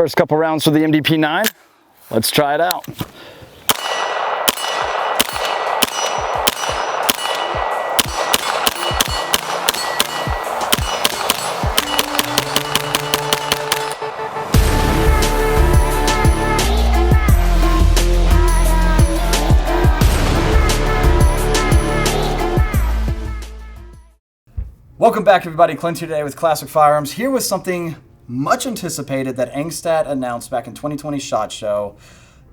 First couple rounds for the MDP-9. Let's try it out. Welcome back, everybody. Clint here today with Classic Firearms, here with something much anticipated that Angstadt announced back in 2020 SHOT Show,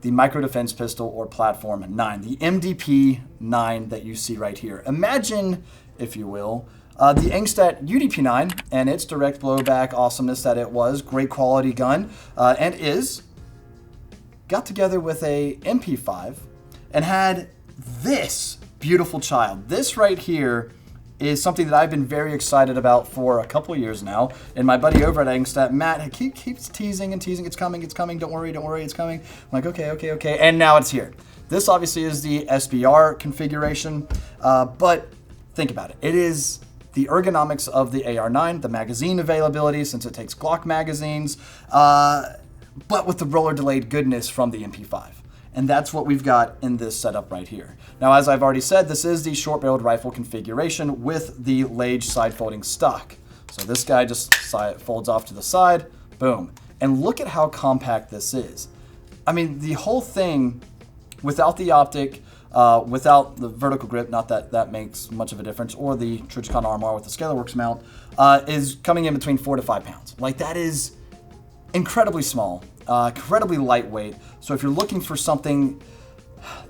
the Micro Defense Pistol or Platform 9, the MDP-9 that you see right here. Imagine, if you will, the Angstadt UDP-9 and its direct blowback awesomeness that it was, great quality gun, and is, got together with a MP5 and had this beautiful child. This right here is something that I've been very excited about for a couple years now. And my buddy over at Angstadt, Matt, keeps teasing and teasing, it's coming, don't worry, it's coming. I'm like, okay. And now it's here. This obviously is the SBR configuration, but think about it. It is the ergonomics of the AR9, the magazine availability since it takes Glock magazines, but with the roller delayed goodness from the MP5. And that's what we've got in this setup right here. Now, as I've already said, this is the short-barreled rifle configuration with the Lage side-folding stock. So this guy just folds off to the side, boom. And look at how compact this is. I mean, the whole thing, without the optic, without the vertical grip, not that that makes much of a difference, or the Trijicon Armor with the Scalarworks mount, is coming in between 4 to 5 pounds. Like, that is incredibly small. Incredibly lightweight. So if you're looking for something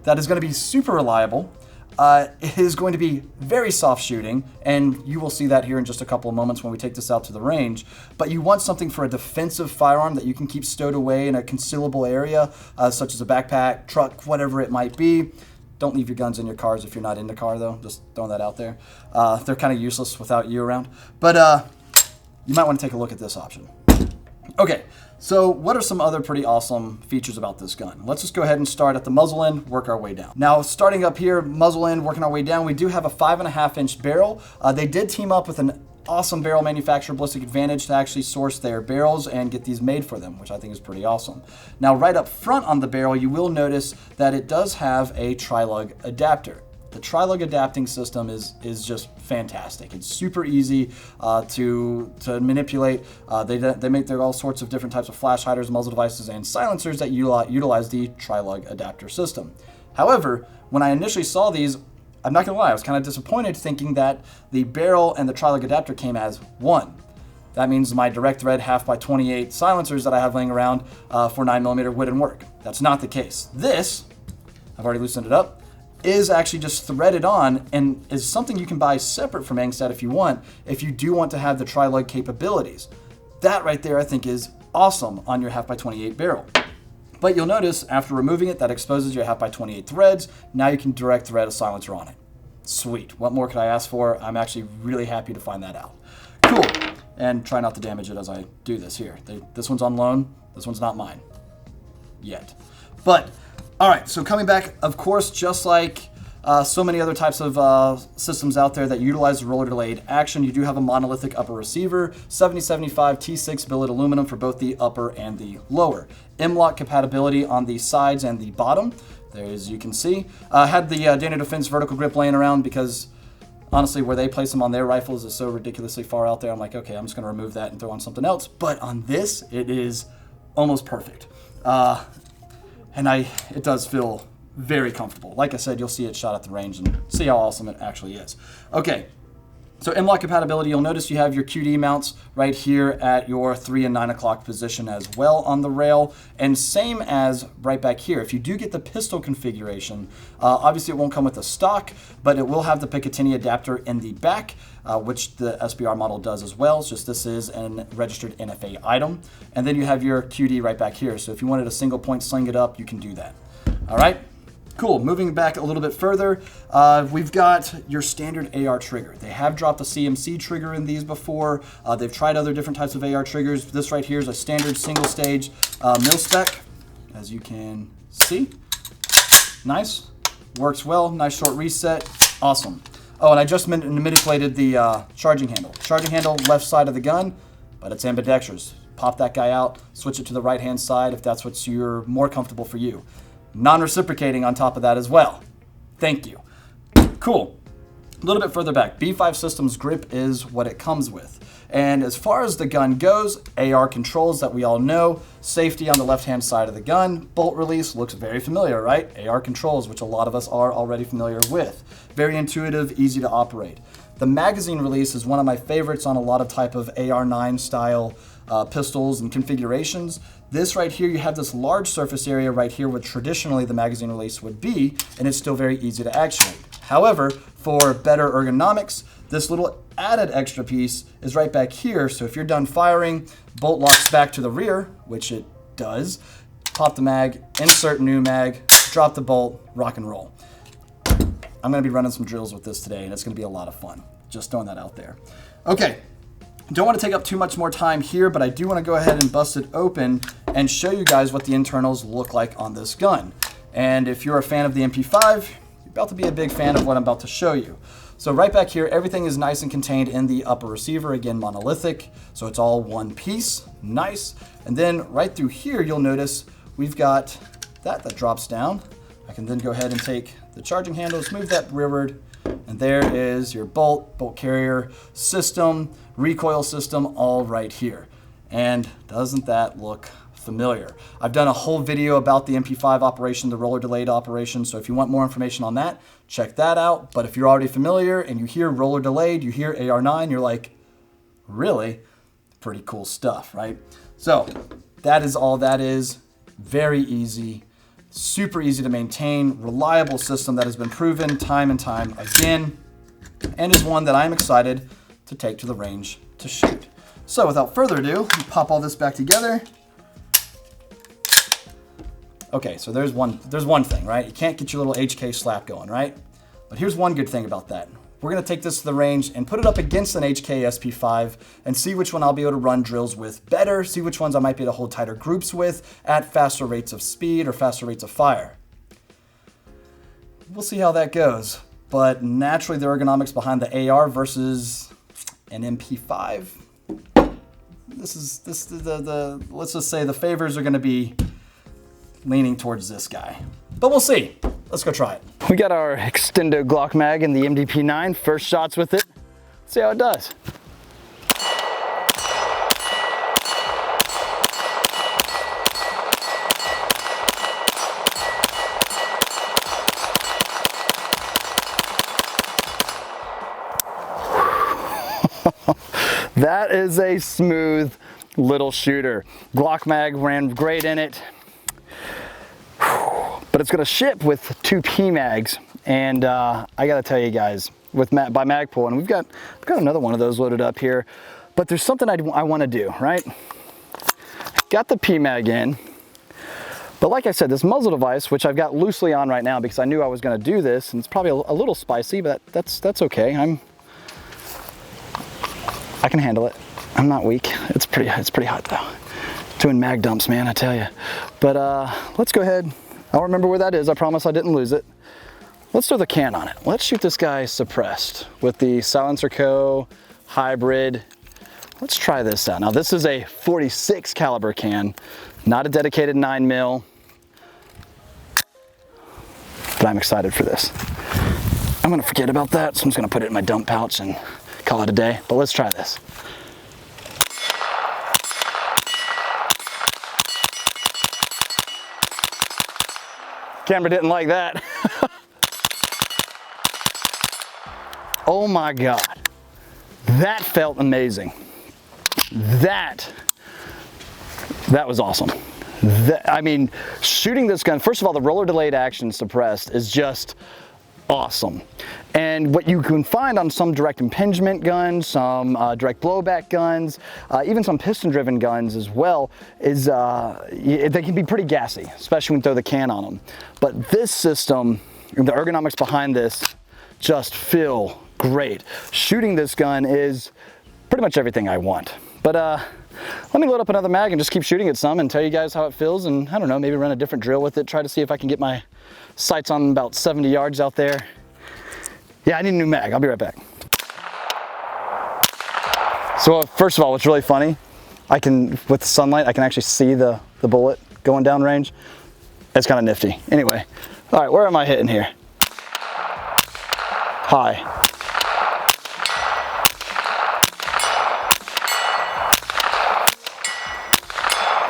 that is going to be super reliable, it is going to be very soft shooting, and you will see that here in just a couple of moments when we take this out to the range. But you want something for a defensive firearm that you can keep stowed away in a concealable area, such as a backpack, truck, whatever it might be. Don't leave your guns in your cars if you're not in the car, though. Just throwing that out there. They're kind of useless without you around. But you might want to take a look at this option. Okay, so what are some other pretty awesome features about this gun? Let's just go ahead and start at the muzzle end, work our way down. Now, starting up here, muzzle end, working our way down, we do have a 5.5-inch barrel. They did team up with an awesome barrel manufacturer, Ballistic Advantage, to actually source their barrels and get these made for them, which I think is pretty awesome. Now, right up front on the barrel, you will notice that it does have a tri-lug adapter. The tri-lug adapting system is just fantastic. It's super easy to manipulate. They make all sorts of different types of flash hiders, muzzle devices, and silencers that utilize the tri-lug adapter system. However, when I initially saw these, I'm not gonna lie, I was kind of disappointed thinking that the barrel and the tri-lug adapter came as one. That means my direct thread 1/2x28 silencers that I have laying around for 9mm wouldn't work. That's not the case. This, I've already loosened it up, is actually just threaded on and is something you can buy separate from Angstadt if you want, if you do want to have the tri-lug capabilities. That right there I think is awesome on your 1/2x28 barrel. But you'll notice after removing it, that exposes your 1/2x28 threads. Now you can direct thread a silencer on it. Sweet, what more could I ask for? I'm actually really happy to find that out. Cool, and try not to damage it as I do this here. This one's on loan, this one's not mine, yet. But, all right, so coming back, of course, just like so many other types of systems out there that utilize the roller delayed action, you do have a monolithic upper receiver, 7075 T6 billet aluminum for both the upper and the lower. M-lock compatibility on the sides and the bottom, there as you can see. Had the Daniel Defense vertical grip laying around because honestly, where they place them on their rifles is so ridiculously far out there. I'm like, okay, I'm just gonna remove that and throw on something else. But on this, it is almost perfect. And it does feel very comfortable. Like I said, you'll see it shot at the range and see how awesome it actually is. Okay, so M-lock compatibility, you'll notice you have your QD mounts right here at your 3 and 9 o'clock position as well on the rail. And same as right back here. If you do get the pistol configuration, obviously it won't come with the stock, but it will have the Picatinny adapter in the back, which the SBR model does as well. It's just this is a registered NFA item. And then you have your QD right back here. So if you wanted a single point sling it up, you can do that. All right. Cool, moving back a little bit further, we've got your standard AR trigger. They have dropped a CMC trigger in these before. They've tried other different types of AR triggers. This right here is a standard single stage mil-spec, as you can see. Nice, works well, nice short reset, awesome. Oh, and I just manipulated the charging handle. Charging handle, left side of the gun, but it's ambidextrous. pop that guy out, switch it to the right-hand side if that's what's more comfortable for you. Non-reciprocating on top of that as well. Thank you. Cool. A little bit further back, B5 Systems grip is what it comes with. And as far as the gun goes, AR controls that we all know, safety on the left-hand side of the gun, bolt release looks very familiar, right? AR controls, which a lot of us are already familiar with. Very intuitive, easy to operate. The magazine release is one of my favorites on a lot of type of AR9 style pistols and configurations. This right here, you have this large surface area right here where traditionally the magazine release would be, and it's still very easy to actuate. However, for better ergonomics, this little added extra piece is right back here. So if you're done firing, bolt locks back to the rear, which it does. Pop the mag, insert new mag, drop the bolt, rock and roll. I'm gonna be running some drills with this today, and it's gonna be a lot of fun. Just throwing that out there. Okay, don't want to take up too much more time here, but I do want to go ahead and bust it open and show you guys what the internals look like on this gun. And if you're a fan of the MP5, you're about to be a big fan of what I'm about to show you. So right back here, everything is nice and contained in the upper receiver, again, monolithic. So it's all one piece, nice. And then right through here, you'll notice we've got that drops down. I can then go ahead and take the charging handles, move that rearward, and there is your bolt carrier system, recoil system, all right here. And doesn't that look familiar? I've done a whole video about the MP5 operation, the roller delayed operation, so if you want more information on that, check that out. But if you're already familiar and you hear roller delayed, you hear AR9, you're like, really? Pretty cool stuff, right? So that is all that is. Very easy, super easy to maintain, reliable system that has been proven time and time again, and is one that I'm excited to take to the range to shoot. So without further ado, pop all this back together. Okay, so there's one thing, right? You can't get your little HK slap going, right? But here's one good thing about that. We're gonna take this to the range and put it up against an HK SP5 and see which one I'll be able to run drills with better, see which ones I might be able to hold tighter groups with at faster rates of speed or faster rates of fire. We'll see how that goes. But naturally the ergonomics behind the AR versus an MP5, let's just say the favors are gonna be leaning towards this guy. But we'll see. Let's go try it. We got our extendo Glock mag in the MDP-9. First shots with it. Let's see how it does. That is a smooth little shooter. Glock mag ran great in it. But it's gonna ship with 2 PMags, and I gotta tell you guys, by Magpul, and we've got another one of those loaded up here, but there's something I wanna do, right? Got the PMag in, but like I said, this muzzle device, which I've got loosely on right now because I knew I was gonna do this, and it's probably a little spicy, but that's okay. I can handle it. I'm not weak. It's pretty hot though. Doing mag dumps, man, I tell you. But let's go ahead. I'll remember where that is. I promise I didn't lose it. Let's throw the can on it. Let's shoot this guy suppressed with the Silencer Co. hybrid. Let's try this out. Now this is a 46 caliber can, not a dedicated 9mm. But I'm excited for this. I'm gonna forget about that, so I'm just gonna put it in my dump pouch and call it a day. But let's try this. Camera didn't like that. Oh my God. That felt amazing. That was awesome. I mean, shooting this gun, first of all, the roller delayed action suppressed is just awesome. And what you can find on some direct impingement guns, some direct blowback guns, even some piston driven guns as well, is they can be pretty gassy, especially when you throw the can on them. But this system, the ergonomics behind this just feel great. Shooting this gun is pretty much everything I want. But let me load up another mag and just keep shooting at some and tell you guys how it feels, and I don't know, maybe run a different drill with it, try to see if I can get my sights on about 70 yards out there. Yeah, I need a new mag. I'll be right back. So first of all, what's really funny with the sunlight, I can actually see the bullet going down range. It's kind of nifty. Anyway, all right, where am I hitting here? High.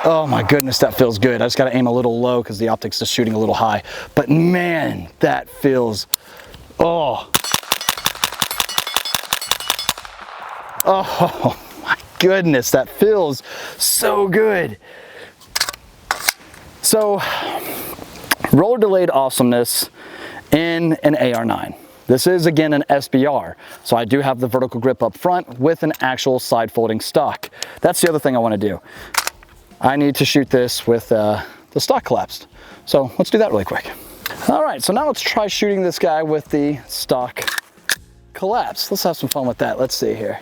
Oh my goodness, that feels good. I just got to aim a little low because the optic's just shooting a little high. But man, that feels, oh. Oh my goodness, that feels so good. So, roller delayed awesomeness in an AR9. This is again an SBR, so I do have the vertical grip up front with an actual side folding stock. That's the other thing I want to do. I need to shoot this with the stock collapsed. So let's do that really quick. All right, so now let's try shooting this guy with the stock collapsed. Let's have some fun with that. Let's see here.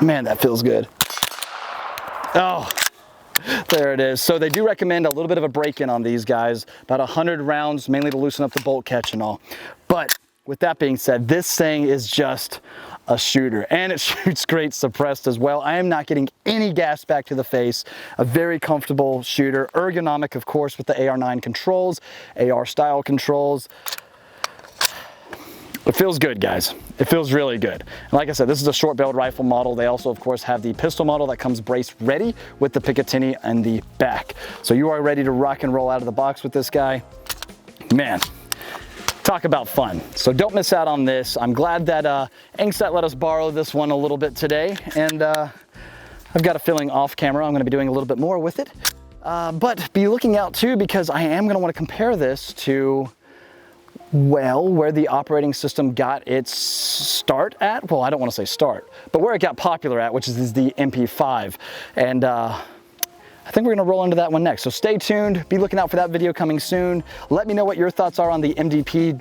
Man, that feels good. Oh, there it is. So they do recommend a little bit of a break-in on these guys, about 100 rounds, mainly to loosen up the bolt catch and all. But with that being said, this thing is just a shooter, and it shoots great suppressed as well. I am not getting any gas back to the face. A very comfortable shooter, ergonomic, of course, with the AR9 controls, AR style controls. It feels good, guys. It feels really good. And like I said, this is a short-barreled rifle model. They also, of course, have the pistol model that comes brace ready with the Picatinny and the back. So you are ready to rock and roll out of the box with this guy. Man, talk about fun. So don't miss out on this. I'm glad that Angstadt let us borrow this one a little bit today. And I've got a feeling off camera I'm gonna be doing a little bit more with it. But be looking out too, because I am gonna wanna compare this to, well, where the operating system got its start at. Well, I don't want to say start, but where it got popular at, which is the MP-5. And I think we're going to roll into that one next. So stay tuned. Be looking out for that video coming soon. Let me know what your thoughts are on the MDP